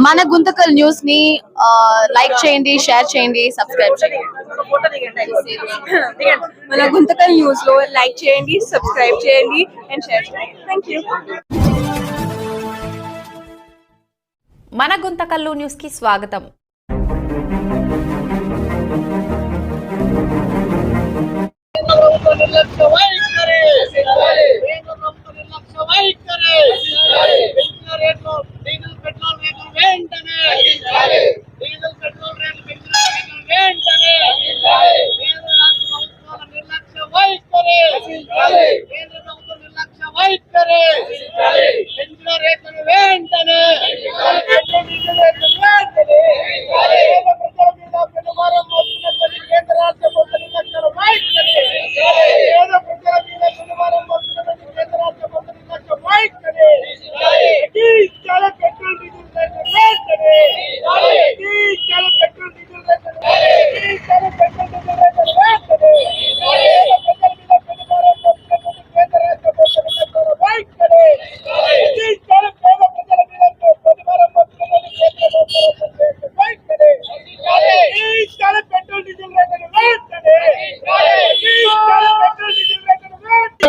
మన గుంతకల్ న్యూస్ ని లైక్ చేయండి, షేర్ చేయండి, సబ్స్క్రైబ్ చేయండి. మన గుంతకల్ న్యూస్ లో లైక్ చేయండి, సబ్స్క్రైబ్ చేయండి అండ్ షేర్ చేయండి. థాంక్యూ. మన గుంతకల్లు న్యూస్ కి స్వాగతం.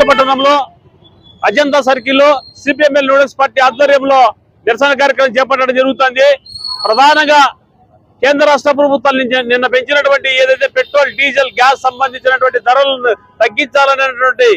పట్టణంలో అజంతా సర్కిల్ లో సిపిఎంఎల్ నూడల్స్ పార్టీ ఆధ్వర్యంలో నిరసన కార్యక్రమం చేపట్టడం జరుగుతుంది. ప్రధానంగా కేంద్ర రాష్ట్ర ప్రభుత్వాల నుంచి నిన్న పెంచినటువంటి ఏదైతే పెట్రోల్, డీజిల్, గ్యాస్ సంబంధించినటువంటి ధరలను తగ్గించాలనేటువంటి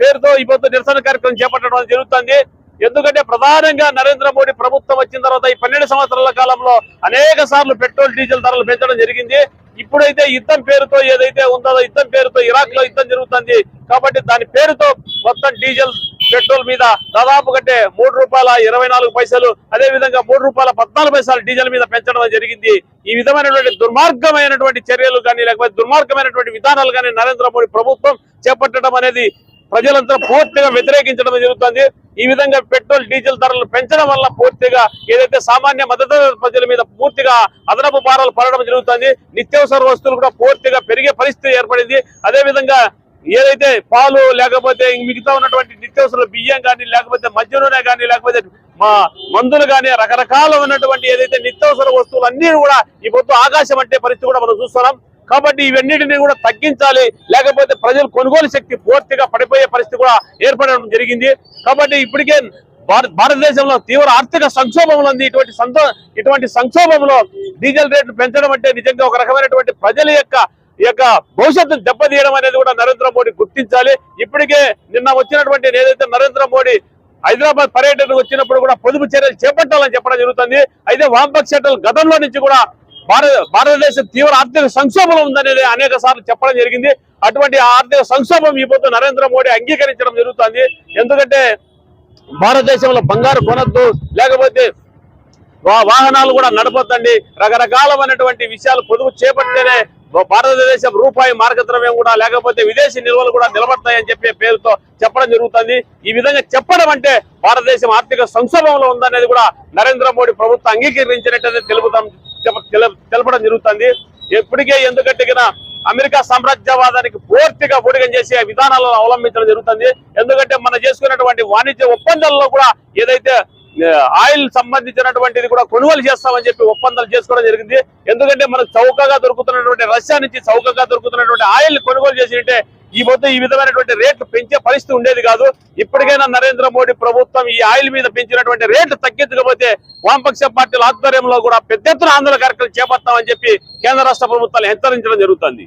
పేరుతో ఇప్పుడు నిరసన కార్యక్రమం చేపట్టడం జరుగుతుంది. ఎందుకంటే ప్రధానంగా నరేంద్ర మోడీ ప్రభుత్వం వచ్చిన తర్వాత ఈ 12 సంవత్సరాల కాలంలో అనేక సార్లు పెట్రోల్, డీజిల్ ధరలు పెంచడం జరిగింది. ఇప్పుడైతే యుద్ధం పేరుతో ఏదైతే ఉందో యుద్ధం పేరుతో ఇరాక్ లో యుద్ధం జరుగుతుంది కాబట్టి దాని పేరుతో మొత్తం డీజిల్, పెట్రోల్ మీద దాదాపు కంటే ₹3.24 అదే విధంగా ₹3.14 డీజిల్ మీద పెంచడం జరిగింది. ఈ విధమైనటువంటి దుర్మార్గమైనటువంటి చర్యలు కానీ లేకపోతే దుర్మార్గమైనటువంటి విధానాలు కానీ నరేంద్ర మోడీ ప్రభుత్వం చేపట్టడం అనేది ప్రజలంతా పూర్తిగా వ్యతిరేకించడం జరుగుతుంది. ఈ విధంగా పెట్రోల్, డీజిల్ ధరలు పెంచడం వల్ల పూర్తిగా ఏదైతే సామాన్య మద్దతు ప్రజల మీద పూర్తిగా అదనపు భారాలు పడడం జరుగుతుంది. నిత్యావసర వస్తువులు కూడా పూర్తిగా పెరిగే పరిస్థితి ఏర్పడింది. అదే విధంగా ఏదైతే పాలు లేకపోతే మిగతా ఉన్నటువంటి నిత్యావసర బియ్యం కానీ లేకపోతే మద్య నూనె కానీ లేకపోతే మందులు కానీ రకరకాల ఉన్నటువంటి ఏదైతే నిత్యావసర వస్తువులు అన్ని కూడా ఇప్పుడు ఆకాశం అంటే పరిస్థితి కూడా మనం చూస్తున్నాం. కాబట్టి ఇవన్నిటిని కూడా తగ్గించాలి, లేకపోతే ప్రజలు కొనుగోలు శక్తి పూర్తిగా పడిపోయే పరిస్థితి కూడా ఏర్పడడం జరిగింది. కాబట్టి ఇప్పటికే భారతదేశంలో తీవ్ర ఆర్థిక సంక్షోభంలో ఉంది. ఇటువంటి సంక్షోభంలో డీజిల్ రేట్లు పెంచడం అంటే నిజంగా ఒక రకమైనటువంటి ప్రజల యొక్క భవిష్యత్తును దెబ్బతీయడం అనేది కూడా నరేంద్ర మోడీ గుర్తించాలి. ఇప్పటికే నిన్న వచ్చినటువంటి ఏదైతే నరేంద్ర మోడీ హైదరాబాద్ పర్యటనకు వచ్చినప్పుడు కూడా పొదుపు చర్యలు చేపట్టాలని చెప్పడం జరుగుతుంది. అయితే వామపక్ష గతంలో నుంచి కూడా భారతదేశం తీవ్ర ఆర్థిక సంక్షోభంలో ఉందనేది అనేక సార్లు చెప్పడం జరిగింది. అటువంటి ఆర్థిక సంక్షోభం ఇప్పుడు నరేంద్ర మోడీ అంగీకరించడం జరుగుతుంది. ఎందుకంటే భారతదేశంలో బంగారు కొనద్దు, లేకపోతే వాహనాలు కూడా నడపొద్దండి, రకరకాలమైనటువంటి విషయాలు పొదుపు చేపడితేనే భారతదేశం రూపాయి మార్గద్రవ్యం కూడా లేకపోతే విదేశీ నిల్వలు కూడా నిలబడతాయని చెప్పే పేరుతో చెప్పడం జరుగుతుంది. ఈ విధంగా చెప్పడం అంటే భారతదేశం ఆర్థిక సంక్షోభంలో ఉందనేది కూడా నరేంద్ర మోడీ ప్రభుత్వం అంగీకరించినట్టు తెలపడం జరుగుతుంది. ఇప్పటికే ఎందుకంటే అమెరికా సామ్రాజ్యవాదానికి పూర్తిగా బూడిగం చేసే విధానాలను అవలంబించడం జరుగుతుంది. ఎందుకంటే మనం చేసుకున్నటువంటి వాణిజ్య ఒప్పందాల్లో కూడా ఏదైతే ఆయిల్ సంబంధించినటువంటిది కూడా కొనుగోలు చేస్తామని చెప్పి ఒప్పందాలు చేసుకోవడం జరిగింది. ఎందుకంటే మనకు చౌకగా దొరుకుతున్నటువంటి రష్యా నుంచి చౌకగా దొరుకుతున్నటువంటి ఆయిల్ కొనుగోలు చేసి ఈ విధమైనటువంటి రేట్లు పెంచే పరిస్థితి ఉండేది కాదు. ఇప్పటికైనా నరేంద్ర మోడీ ప్రభుత్వం ఈ ఆయిల్ మీద పెంచినటువంటి రేట్లు తగ్గించకపోతే వామపక్ష పార్టీల ఆధ్వర్యంలో కూడా పెద్ద ఎత్తున ఆందోళన కార్యక్రమం చేపడతామని చెప్పి కేంద్ర రాష్ట్ర ప్రభుత్వాలు హెచ్చరించడం జరుగుతుంది.